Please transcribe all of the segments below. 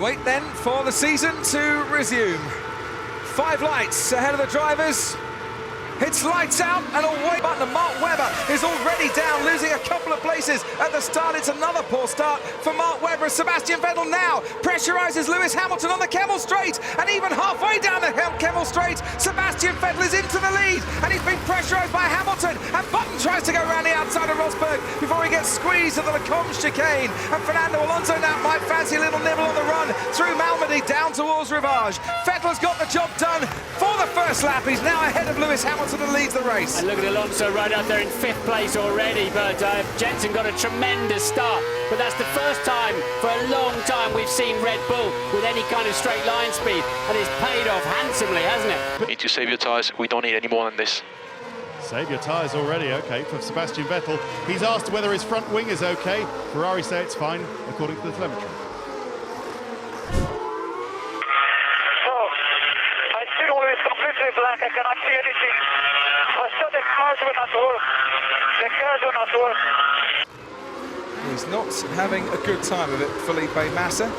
wait then for the season to resume. 5 lights ahead of the drivers. It's lights out and away. But Mark Webber is already down, losing a couple of places at the start. It's another poor start for Mark Webber. Sebastian Vettel now pressurizes Lewis Hamilton on the Kemmel Straight, and even halfway down the Kemmel Straight, Sebastian Vettel is into the lead, and he's been pressurized by Hamilton. And Button tries to go around the outside of Rosberg before he gets squeezed at the Eau Rouge chicane. And Fernando Alonso now might fancy a little nibble on the run through Malmedy down towards Rivage. Vettel's got the job done for the first lap. He's now ahead of Lewis Hamilton and leads the race. And look at Alonso right up there in 5th place already, but Jensen got a tremendous start. But that's the first time for a long time we've seen Red Bull with any kind of straight line speed, and it's paid off handsomely, hasn't it? You need to save your tyres. We don't need any more than this. Save your tyres already, OK, for Sebastian Vettel. He's asked whether his front wing is OK. Ferrari say it's fine, according to the telemetry. It's completely black, I cannot see anything. I thought the cars will not work. The cars will not work. He's not having a good time of it, Felipe Massa.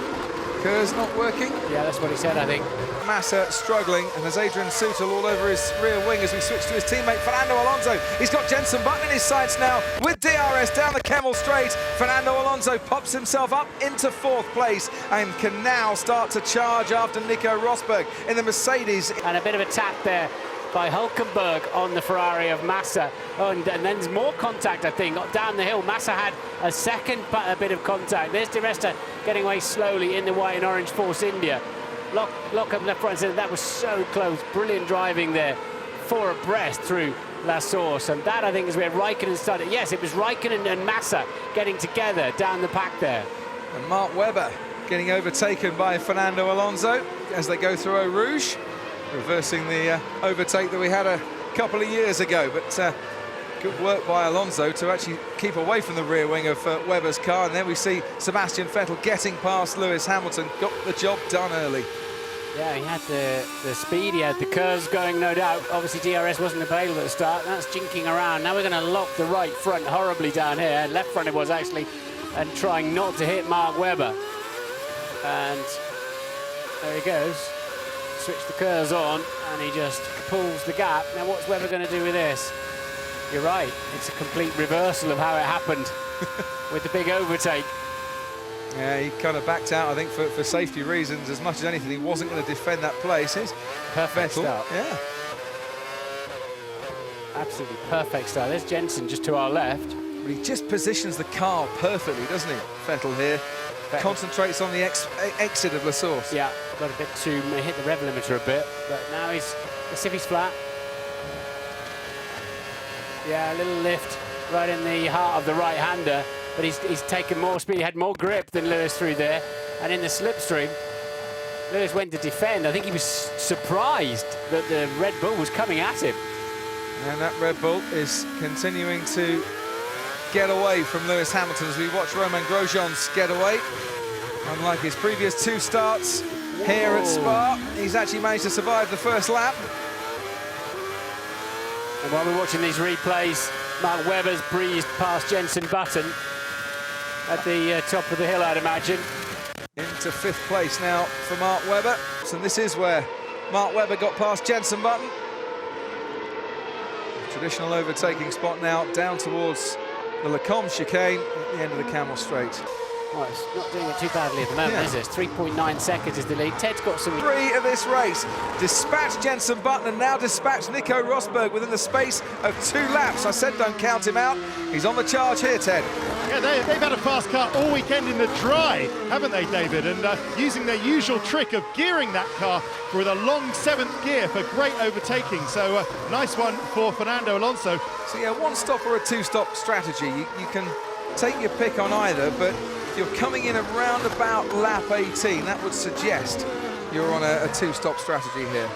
Cars not working. Yeah, that's what he said, I think. Massa struggling, and there's Adrian Sutil all over his rear wing as we switch to his teammate Fernando Alonso. He's got Jenson Button in his sights now with DRS down the Kemmel Straight. Fernando Alonso pops himself up into 4th place and can now start to charge after Nico Rosberg in the Mercedes. And a bit of a tap there by Hulkenberg on the Ferrari of Massa. Oh, and then there's more contact, I think, down the hill. Massa had a second bit of contact. There's Di Resta getting away slowly in the white and orange Force India. Lock up left, front, centre. That was so close. Brilliant driving there. 4 abreast through La Source. And that, I think, is where Raikkonen started. Yes, it was Raikkonen and Massa getting together down the pack there. And Mark Webber getting overtaken by Fernando Alonso as they go through Eau Rouge, reversing the overtake that we had a couple of years ago. But good work by Alonso to actually keep away from the rear wing of Webber's car. And then we see Sebastian Vettel getting past Lewis Hamilton. Got the job done early. Yeah, he had the speed, he had the curves going, no doubt. Obviously, DRS wasn't available at the start. That's jinking around. Now we're going to lock the right front horribly down here. Left front it was, actually, and trying not to hit Mark Webber. And there he goes. Switch the curves on, and he just pulls the gap. Now, what's Webber going to do with this? You're right, it's a complete reversal of how it happened with the big overtake. Yeah, he kind of backed out, I think, for safety reasons. As much as anything, he wasn't going to defend that place. Here's perfect Vettel. start. Yeah. Absolutely perfect start. There's Jensen just to our left. But he just positions the car perfectly, doesn't he, Vettel here? Vettel concentrates on the exit of La Source. Yeah, got a bit to hit the rev limiter a bit, but now let's see if he's flat. Yeah, a little lift right in the heart of the right-hander, but he's taken more speed. He had more grip than Lewis through there. And in the slipstream, Lewis went to defend. I think he was surprised that the Red Bull was coming at him. And that Red Bull is continuing to get away from Lewis Hamilton as we watch Romain Grosjean's get away. Unlike his previous 2 starts here at Spa, he's actually managed to survive the first lap. And while we're watching these replays, Mark Webber's breezed past Jenson Button at the top of the hill, I'd imagine. Into 5th place now for Mark Webber. So this is where Mark Webber got past Jenson Button. Traditional overtaking spot now down towards the Eau Rouge chicane at the end of the Kemmel Straight. Well, it's not doing it too badly at the moment, is it? 3.9 seconds is the lead. Ted's got some... 3 of this race. Dispatched Jenson Button and now dispatched Nico Rosberg within the space of 2 laps. I said don't count him out. He's on the charge here, Ted. Yeah, they've had a fast car all weekend in the dry, haven't they, David? And using their usual trick of gearing that car with a long 7th gear for great overtaking. So nice one for Fernando Alonso. So yeah, 1-stop or a 2-stop strategy. You can take your pick on either, but if you're coming in around about lap 18, that would suggest you're on a 2-stop strategy here.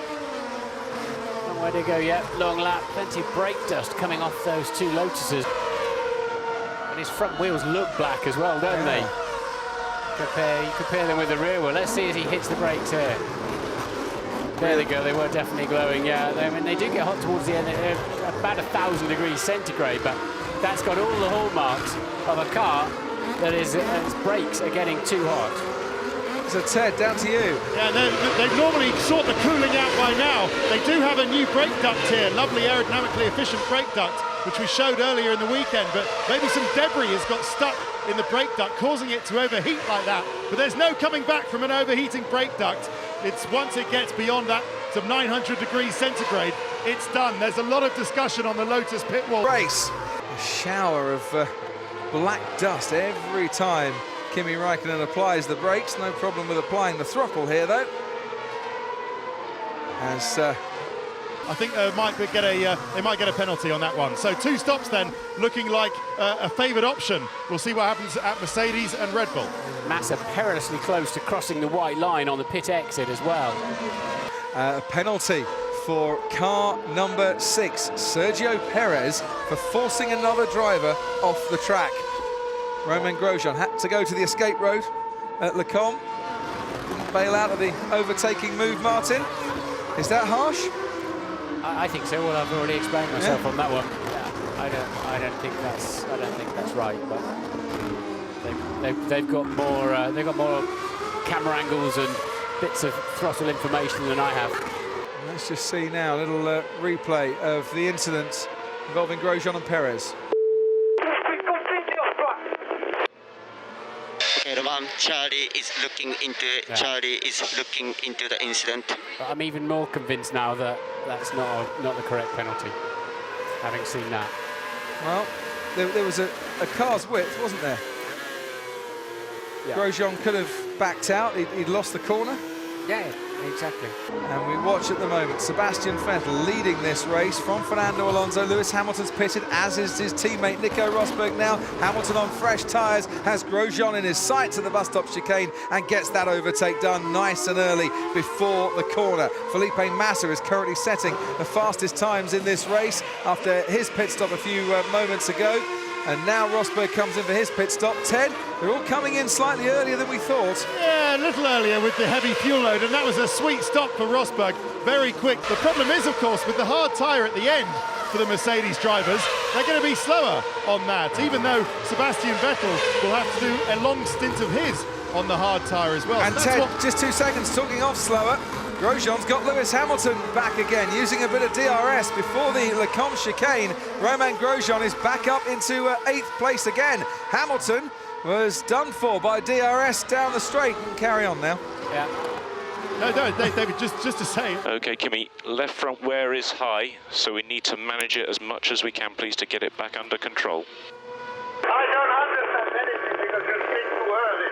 Long way to go yet, long lap, plenty of brake dust coming off those 2 Lotuses. And his front wheels look black as well, don't they? You compare them with the rear wheel. Let's see as he hits the brakes here. There they go, they were definitely glowing, yeah. I mean, they do get hot towards the end, about 1,000 degrees centigrade, but that's got all the hallmarks of a car that its brakes are getting too hot. So Ted, down to you. Yeah, they've normally sought the cooling out by now. They do have a new brake duct here, lovely aerodynamically efficient brake duct, which we showed earlier in the weekend, but maybe some debris has got stuck in the brake duct, causing it to overheat like that. But there's no coming back from an overheating brake duct. It's once it gets beyond that, some 900 degrees centigrade, it's done. There's a lot of discussion on the Lotus pit wall. Race. A shower of black dust every time Kimi Raikkonen applies the brakes. No problem with applying the throttle here, though. As I think they might get a penalty on that one. So 2 stops then, looking like a favoured option. We'll see what happens at Mercedes and Red Bull. Massa perilously close to crossing the white line on the pit exit as well. a penalty for car number 6, Sergio Perez, for forcing another driver off the track. Romain Grosjean had to go to the escape road at Le Combe. Didn't bail out of the overtaking move, Martin. Is that harsh? I think so. Well, I've already explained myself on that one. Yeah, I don't think that's right. But they've got more camera angles and bits of throttle information than I have. Let's just see now a little replay of the incident involving Grosjean and Perez. Charlie is looking into the incident. But I'm even more convinced now that that's not the correct penalty, having seen that. Well, there was a car's width, wasn't there? Yeah. Grosjean could have backed out. He'd lost the corner. Yeah, exactly. And we watch at the moment Sebastian Vettel leading this race from Fernando Alonso. Lewis Hamilton's pitted, as is his teammate Nico Rosberg now. Hamilton on fresh tyres, has Grosjean in his sights at the bus stop chicane and gets that overtake done nice and early before the corner. Felipe Massa is currently setting the fastest times in this race after his pit stop a few moments ago. And now Rosberg comes in for his pit stop. Ted, they're all coming in slightly earlier than we thought. Yeah, a little earlier with the heavy fuel load, and that was a sweet stop for Rosberg. Very quick. The problem is, of course, with the hard tyre at the end for the Mercedes drivers, they're going to be slower on that, even though Sebastian Vettel will have to do a long stint of his on the hard tyre as well. And so Ted, just 2 seconds, talking off slower. Grosjean's got Lewis Hamilton back again, using a bit of DRS before the Le Combe chicane. Romain Grosjean is back up into 8th place again. Hamilton was done for by DRS down the straight. And carry on now. Yeah. No, David, just to say. Okay, Kimi, left front wear is high, so we need to manage it as much as we can, please, to get it back under control. I don't understand anything because you speak too early.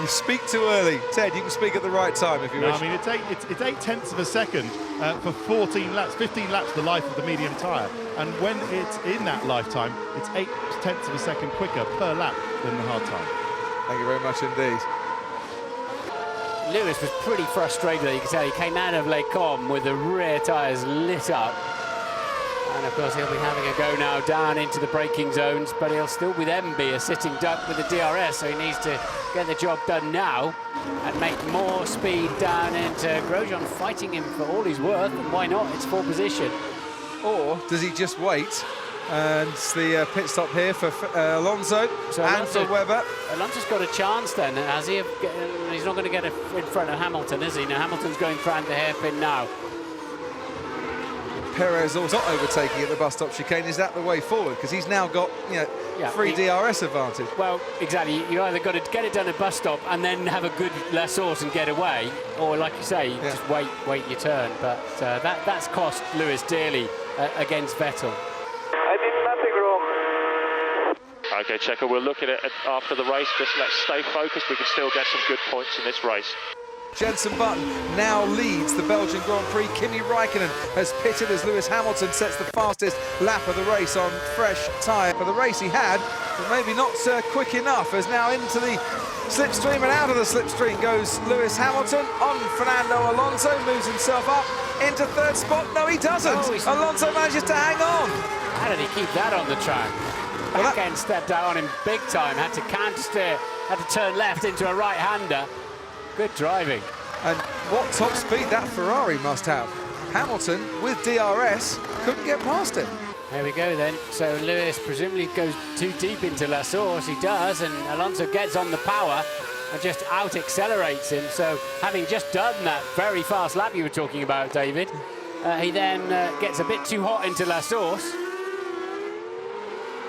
You speak too early. Ted, you can speak at the right time if you wish. I mean, it's 8/10 of a second for 14 laps, 15 laps the life of the medium tyre. And when it's in that lifetime, it's 8/10 of a second quicker per lap than the hard tyre. Thank you very much indeed. Lewis was pretty frustrated. You can tell he came out of Le Combe with the rear tyres lit up. And of course he'll be having a go now down into the braking zones, but he'll still with them be a sitting duck with the DRS, so he needs to get the job done now and make more speed down into Grosjean, fighting him for all he's worth, and why not? It's full position. Or does he just wait? And the pit stop here for Alonso and for Webber. Alonso's got a chance then, has he? He's not going to get in front of Hamilton, is he? Now Hamilton's going round the hairpin now. Perez also not overtaking at the bus stop chicane. Is that the way forward? Because he's now got free DRS advantage. Well, exactly. You either got to get it done at bus stop and then have a good La Source and get away, or like you say, just wait your turn. But that's cost Lewis dearly against Vettel. I did nothing wrong. Okay, Checo, we'll look at it after the race. Just let's stay focused. We can still get some good points in this race. Jenson Button now leads the Belgian Grand Prix. Kimi Raikkonen has pitted as Lewis Hamilton sets the fastest lap of the race on fresh tyre. For the race he had, but maybe not quick enough, as now into the slipstream and out of the slipstream goes Lewis Hamilton on Fernando Alonso, moves himself up into 3rd spot. No, he doesn't. Alonso manages to hang on. How did he keep that on the track? Backhand stepped out on him big time, had to counter steer, had to turn left into a right-hander. Good driving. And what top speed that Ferrari must have. Hamilton, with DRS, couldn't get past him. There we go then. So Lewis presumably goes too deep into La Source. He does, and Alonso gets on the power and just out-accelerates him. So having just done that very fast lap you were talking about, David, he then gets a bit too hot into La Source.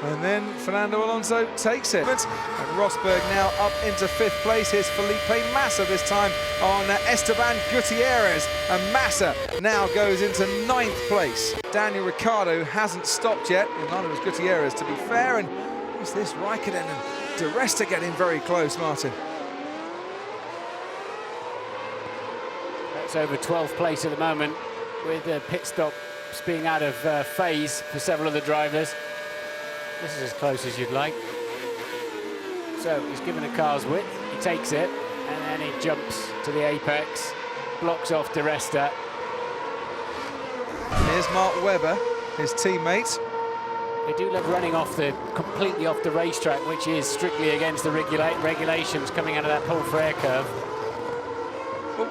And then Fernando Alonso takes it. And Rosberg now up into 5th place. Here's Felipe Massa this time on Esteban Gutierrez. And Massa now goes into 9th place. Daniel Ricciardo hasn't stopped yet. Well, neither was Gutierrez, to be fair. And what's this? Raikkonen and De Rest are getting very close, Martin. That's over 12th place at the moment, with pit stops being out of phase for several of the drivers. This is as close as you'd like. So he's given the car's width, he takes it, and then he jumps to the apex, blocks off De Resta. Here's Mark Webber, his teammate. They do love running completely off the racetrack, which is strictly against the regulations coming out of that Paul Frere curve. Well,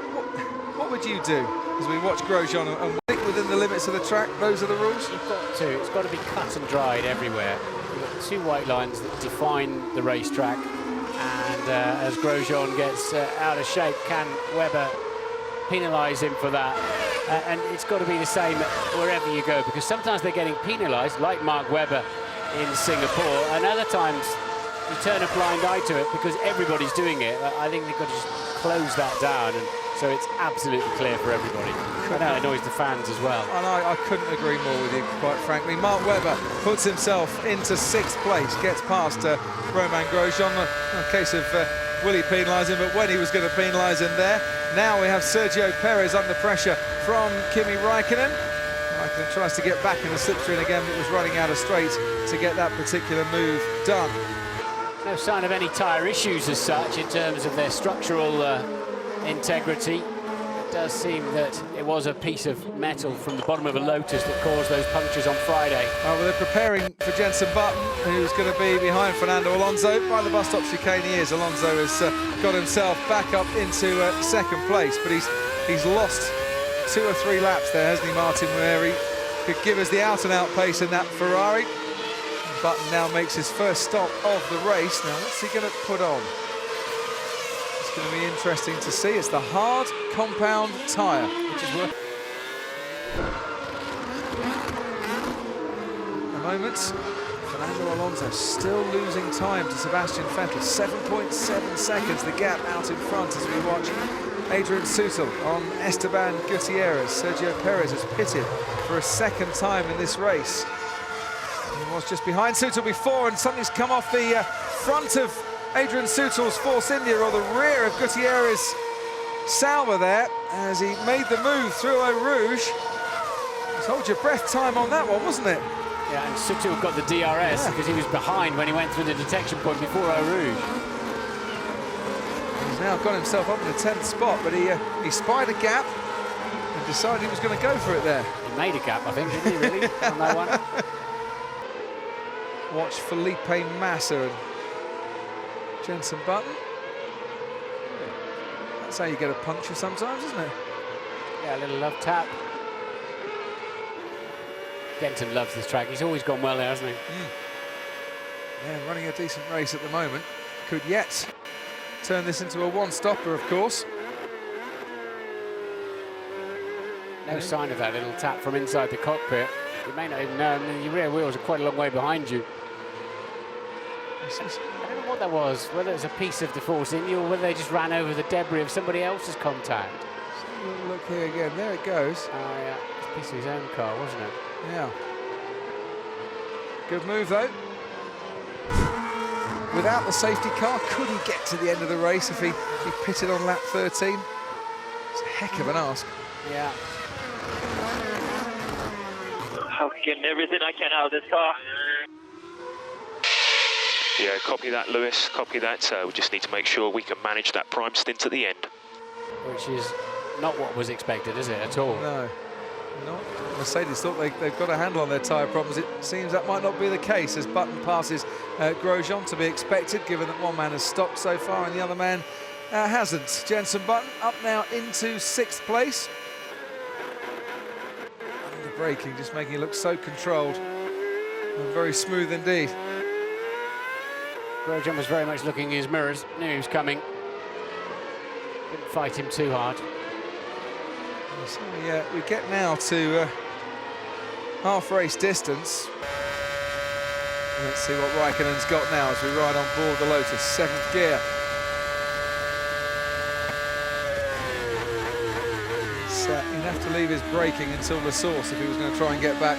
what would you do as we watch Grosjean and stick within the limits of the track? Those are the rules? You've got to. It's got to be cut and dried everywhere. You've got 2 white lines that define the racetrack, and as Grosjean gets out of shape, can Webber penalise him for that? And it's got to be the same wherever you go, because sometimes they're getting penalised, like Mark Webber in Singapore, and other times you turn a blind eye to it because everybody's doing it. I think they've got to just close that down, and so it's absolutely clear for everybody. I know it annoys the fans as well. And I couldn't agree more with you, quite frankly. Mark Webber puts himself into 6th place, gets past Romain Grosjean. A case of will he penalise him, but when he was going to penalise him there. Now we have Sergio Perez under pressure from Kimi Raikkonen. Raikkonen tries to get back in the slipstream again, but was running out of straight to get that particular move done. No sign of any tyre issues as such in terms of their structural integrity. It does seem that it was a piece of metal from the bottom of a Lotus that caused those punctures on Friday. Well, they're preparing for Jenson Button, who's going to be behind Fernando Alonso. By the bus stop chicane he is. Alonso has got himself back up into 2nd place, but he's lost 2 or 3 laps there, hasn't he, Martin, where he could give us the out-and-out pace in that Ferrari. Button now makes his first stop of the race. Now, what's he going to put on? It's going to be interesting to see. It's the hard compound tyre, which is worth. At the moment, Fernando Alonso still losing time to Sebastian Vettel. 7.7 seconds, the gap out in front as we watch Adrian Sutil on Esteban Gutierrez. Sergio Perez has pitted for a 2nd time in this race. He was just behind Sutil before, and something's come off the front of Adrian Sutil's Force India, or the rear of Gutierrez Sauber there, as he made the move through Eau Rouge. Hold your breath time on that one, wasn't it? Yeah, and Sutil got the DRS because he was behind when he went through the detection point before Eau Rouge. He's now got himself up in the 10th spot, but he spied a gap and decided he was going to go for it there. He made a gap, I think, didn't he, really, on that one? Watch Felipe Massa and Jenson Button. That's how you get a puncture sometimes, isn't it? Yeah, a little love tap. Denton loves this track. He's always gone well there, hasn't he? Yeah, running a decent race at the moment. Could yet turn this into a one-stopper, of course. No sign of that little tap from inside the cockpit. You may not even know, your rear wheels are quite a long way behind you. I don't know what that was, whether it's a piece of the Force India or whether they just ran over the debris of somebody else's contact. Look here again, there it goes. Oh yeah, it's a piece of his own car, wasn't it? Yeah. Good move though. Without the safety car, couldn't get to the end of the race if he pitted on lap 13. It's a heck of an ask. Yeah. I'm getting everything I can out of this car. Yeah, copy that, Lewis, copy that. We just need to make sure we can manage that prime stint at the end. Which is not what was expected, is it, at all? No, not. Mercedes thought they've got a handle on their tyre problems. It seems that might not be the case as Button passes Grosjean, to be expected, given that one man has stopped so far and the other man hasn't. Jenson Button up now into 6th place. Under braking, just making it look so controlled. Very smooth indeed. Grosjean was very much looking in his mirrors, knew he was coming. Didn't fight him too hard. So we get now to half race distance. Let's see what Raikkonen's got now as we ride on board the Lotus, 7th gear. He'd have to leave his braking until the source if he was going to try and get back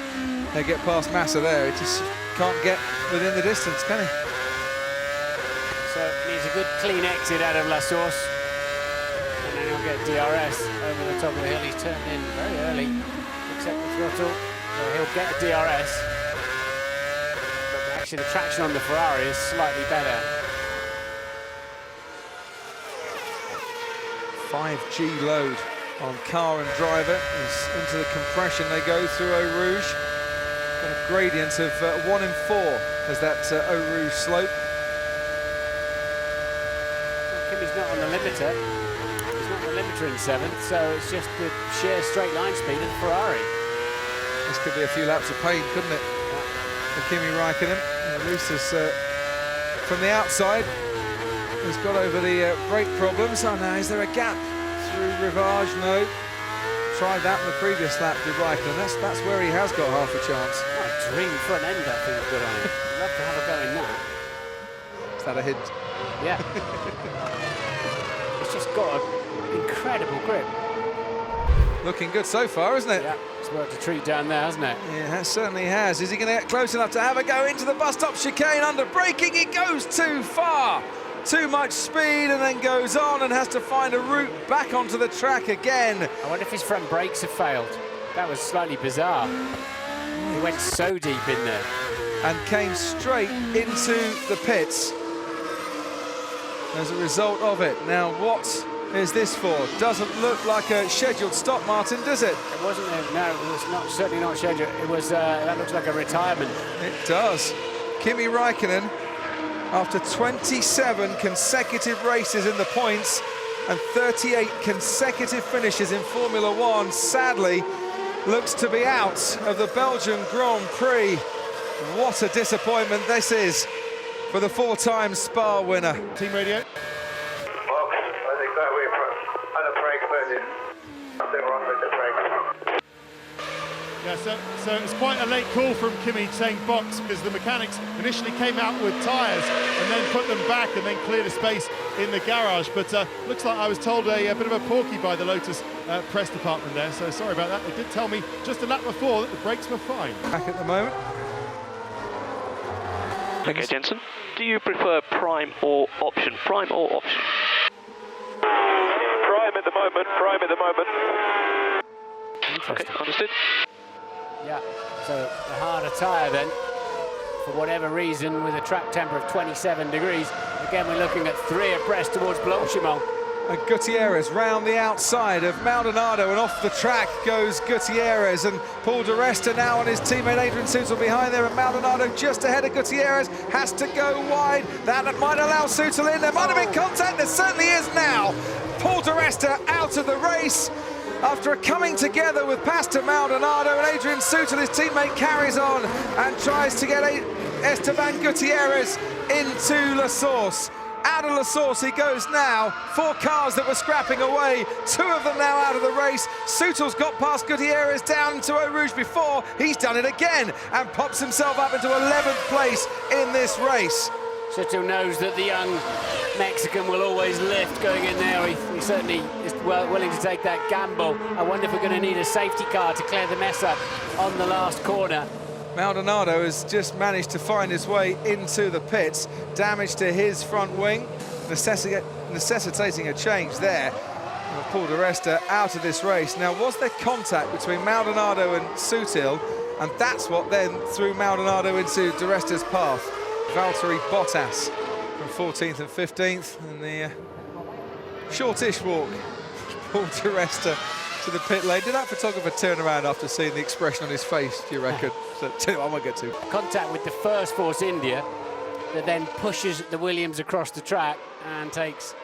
and get past Massa there. He just can't get within the distance, can he? So it needs a good clean exit out of La Source. And then he'll get DRS over the top of the hill. He's turned in very early, except the throttle. So he'll get a DRS. But actually the traction on the Ferrari is slightly better. 5G load on car and driver. Into the compression they go through Eau Rouge. Got a gradient of 1 in 4 as that Eau Rouge slope. Kimmy's not on the limiter. He's not on the limiter in 7th, so it's just the sheer straight line speed of the Ferrari. This could be a few laps of pain, couldn't it? For Kimi Raikkonen. At least from the outside, he's got over the brake problems. Oh, now is there a gap through Rivage? No. Tried that in the previous lap with Raikkonen. That's where he has got half a chance. What a dream front end I think he's got on it. I'd love to have a go in that. Is that a hint? Yeah. It's just got an incredible grip. Looking good so far, isn't it? Yeah, it's worked a treat down there, hasn't it? Yeah, it certainly has. Is he going to get close enough to have a go into the bus stop chicane? Under braking, he goes too far. Too much speed and then goes on and has to find a route back onto the track again. I wonder if his front brakes have failed. That was slightly bizarre. He went so deep in there. And came straight into the pits as a result of it. Now, what is this for? Doesn't look like a scheduled stop, Martin, does it? It wasn't, no, it was not, certainly not scheduled. It was, that looks like a retirement. It does. Kimi Raikkonen, after 27 consecutive races in the points and 38 consecutive finishes in Formula One, sadly looks to be out of the Belgian Grand Prix. What a disappointment this is for the 4-time Spa winner. Team radio. Box, I think that way on the brake loading. Something wrong with the brakes. Yeah, so it's quite a late call from Kimi saying box, because the mechanics initially came out with tyres and then put them back and then cleared a space in the garage. But looks like I was told a bit of a porky by the Lotus press department there, so sorry about that. They did tell me just a lap before that the brakes were fine. Back at the moment. Okay, Jensen, do you prefer prime or option? Prime or option? Prime at the moment, prime at the moment. Okay, understood. Yeah, so a harder tyre then, for whatever reason, with a track temper of 27 degrees. Again, we're looking at 3 abreast towards Blanchimont. And Gutierrez round the outside of Maldonado, and off the track goes Gutierrez, and Paul di Resta now on his teammate Adrian Sutil behind there, and Maldonado just ahead of Gutierrez, has to go wide. That might allow Sutil in. There might have been contact, there certainly is now. Paul di Resta out of the race after coming together with Pastor Maldonado, and Adrian Sutil, his teammate, carries on and tries to get Esteban Gutierrez into La Source. Out of La Source he goes now. 4 cars that were scrapping away, 2 of them now out of the race. Sutil's got past Gutierrez down to Eau Rouge before. He's done it again and pops himself up into 11th place in this race. Sutil knows that the young Mexican will always lift going in there. He certainly is willing to take that gamble. I wonder if we're going to need a safety car to clear the mess up on the last corner. Maldonado has just managed to find his way into the pits. Damage to his front wing, necessitating a change there. And Paul di Resta out of this race. Now, was there contact between Maldonado and Sutil? And that's what then threw Maldonado into di Resta's path. Valtteri Bottas from 14th and 15th, and the shortish walk. Paul di Resta to the pit lane. Did that photographer turn around after seeing the expression on his face, do you reckon? So, I won't get to. Contact with the first Force India that then pushes the Williams across the track and takes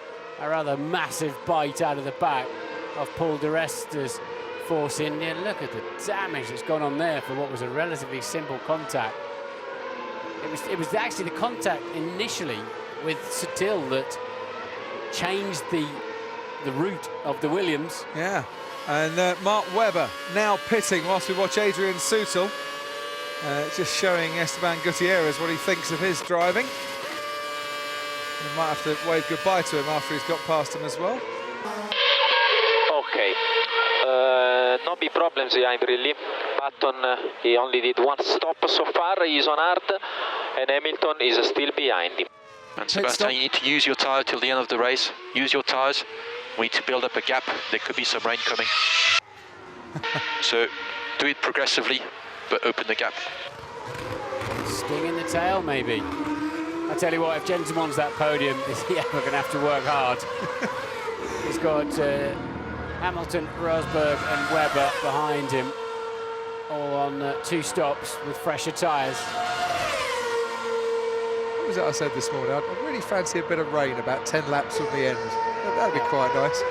a rather massive bite out of the back of Paul di Resta's Force India. Look at the damage that's gone on there for what was a relatively simple contact. It was actually the contact initially with Sutil that changed the route of the Williams. Yeah, and Mark Webber now pitting whilst we watch Adrian Sutil. Just showing Esteban Gutierrez what he thinks of his driving. We might have to wave goodbye to him after he's got past him as well. Okay, no big problems behind really. Button, he only did one stop so far, he's on hard, and Hamilton is still behind him. And Sebastian, you need to use your tyre till the end of the race. Use your tyres. We need to build up a gap. There could be some rain coming. So do it progressively, but open the gap. Sting in the tail, maybe. I tell you what, if Jensen wants that podium, is he ever going to have to work hard? He's got Hamilton, Rosberg and Webber behind him, all on 2 stops with fresher tyres. What was it I said this morning? I'd really fancy a bit of rain about 10 laps from the end. That'd be quite nice.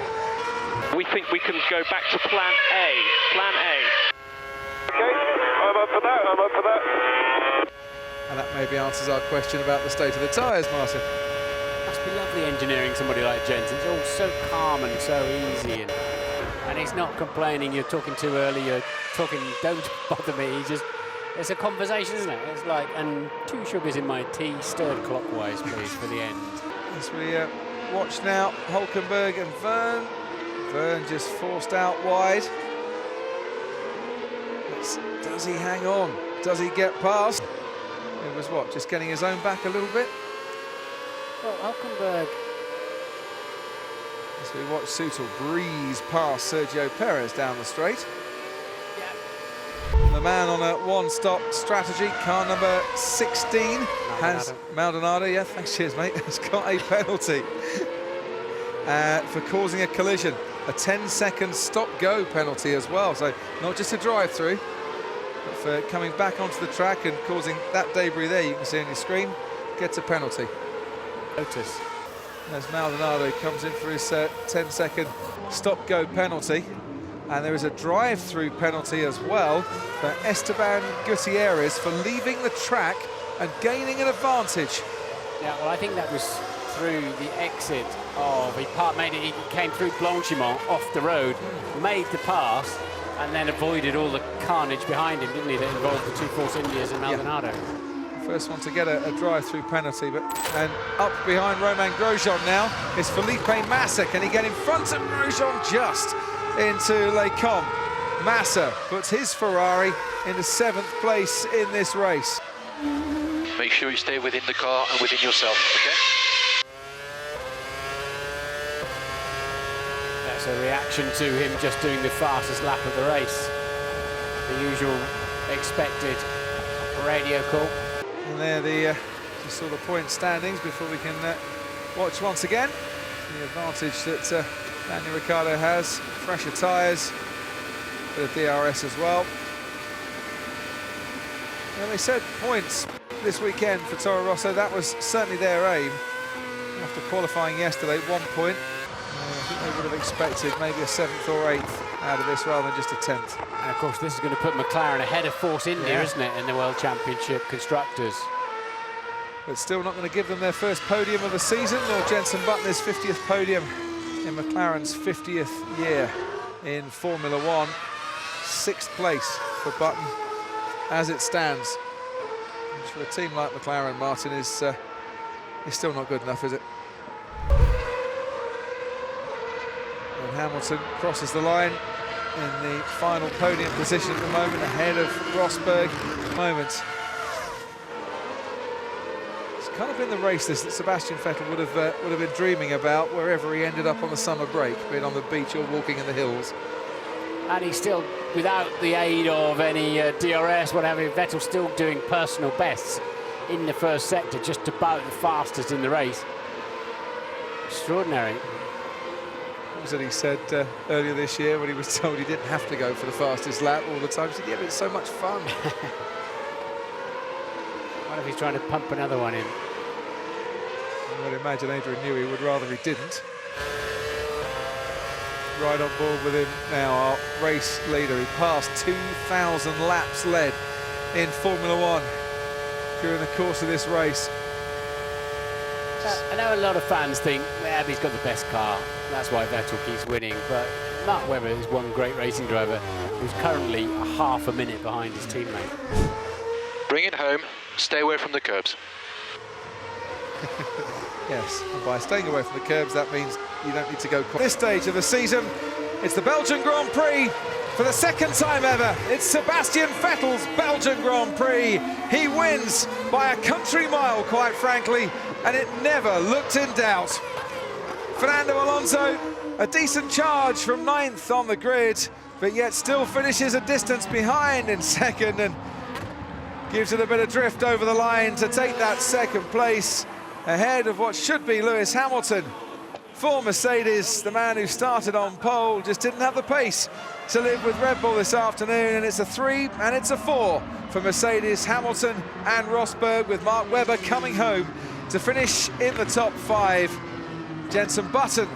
We think we can go back to plan A. Plan A. Okay, I'm up for that, I'm up for that. And that maybe answers our question about the state of the tyres, Martin. Must be lovely engineering somebody like Jensen. It's all so calm and so easy, and he's not complaining. You're talking too early. You're talking, don't bother me. He just, it's a conversation, isn't it? It's like, and 2 sugars in my tea, stirred clockwise, please, for the end. As we watch now, Hulkenberg and Verne. Verne just forced out wide. Does he hang on? Does he get past? It was what, just getting his own back a little bit? Well, Hulkenberg. As we watch Sutil breeze past Sergio Perez down the straight. Yeah. The man on a 1-stop strategy, car number 16, has Maldonado. Yeah, thanks, cheers, mate. Has got a penalty for causing a collision. A 10-second stop-go penalty as well. So not just a drive-through, but for coming back onto the track and causing that debris there, you can see on your screen, gets a penalty. Otis. As Maldonado comes in for his 10-second stop-go penalty. And there is a drive-through penalty as well for Esteban Gutierrez for leaving the track and gaining an advantage. Yeah, well, I think that was through the exit of, he came through Blanchimont off the road, made the pass, and then avoided all the carnage behind him, didn't he, that involved the 2 Force Indias and Maldonado. Yeah. First one to get a drive-through penalty, and up behind Romain Grosjean now is Felipe Massa. Can he get in front of Grosjean just into Les Combes? Massa puts his Ferrari into 7th place in this race. Make sure you stay within the car and within yourself, okay? That's a reaction to him just doing the fastest lap of the race. The usual expected radio call. And there just saw the point standings before we can watch once again. The advantage that Daniel Ricciardo has, fresher tyres, bit of DRS as well. And they said points this weekend for Toro Rosso. That was certainly their aim. After qualifying yesterday, 1 point. I think they would have expected maybe a 7th or 8th out of this rather than just a 10th. And of course, this is going to put McLaren ahead of Force India, isn't it, in the World Championship Constructors. But still not going to give them their first podium of the season, nor Jenson Butler's 50th podium in McLaren's 50th year in Formula One. 6th place for Button as it stands. Which for a team like McLaren, Martin, is still not good enough, is it? And Hamilton crosses the line in the final podium position at the moment, ahead of Rosberg. Moment. It's kind of been the race that Sebastian Vettel would have been dreaming about wherever he ended up on the summer break, being on the beach or walking in the hills. And he's still, without the aid of any DRS, whatever, Vettel's still doing personal bests in the first sector, just about the fastest in the race. Extraordinary. What was it he said earlier this year when he was told he didn't have to go for the fastest lap all the time? He said, yeah, but it's so much fun. What if he's trying to pump another one in? I would imagine Adrian knew he would rather he didn't. Right on board with him now, our race leader. He passed 2,000 laps led in Formula One. during the course of this race. I know a lot of fans think, yeah, he's got the best car, that's why Vettel keeps winning, but Mark Webber is one great racing driver who's currently a half a minute behind his teammate. Bring it home, stay away from the curbs. Yes, and by staying away from the curbs, that means you don't need to go quite. This stage of the season, it's the Belgian Grand Prix. For the second time ever, it's Sebastian Vettel's Belgian Grand Prix. He wins by a country mile, quite frankly, and it never looked in doubt. Fernando Alonso, a decent charge from 9th on the grid, but yet still finishes a distance behind in second and gives it a bit of drift over the line to take that second place ahead of what should be Lewis Hamilton. For Mercedes, the man who started on pole just didn't have the pace to live with Red Bull this afternoon, and it's a 3 and it's a 4 for Mercedes, Hamilton and Rosberg, with Mark Webber coming home to finish in the top 5. Jenson Button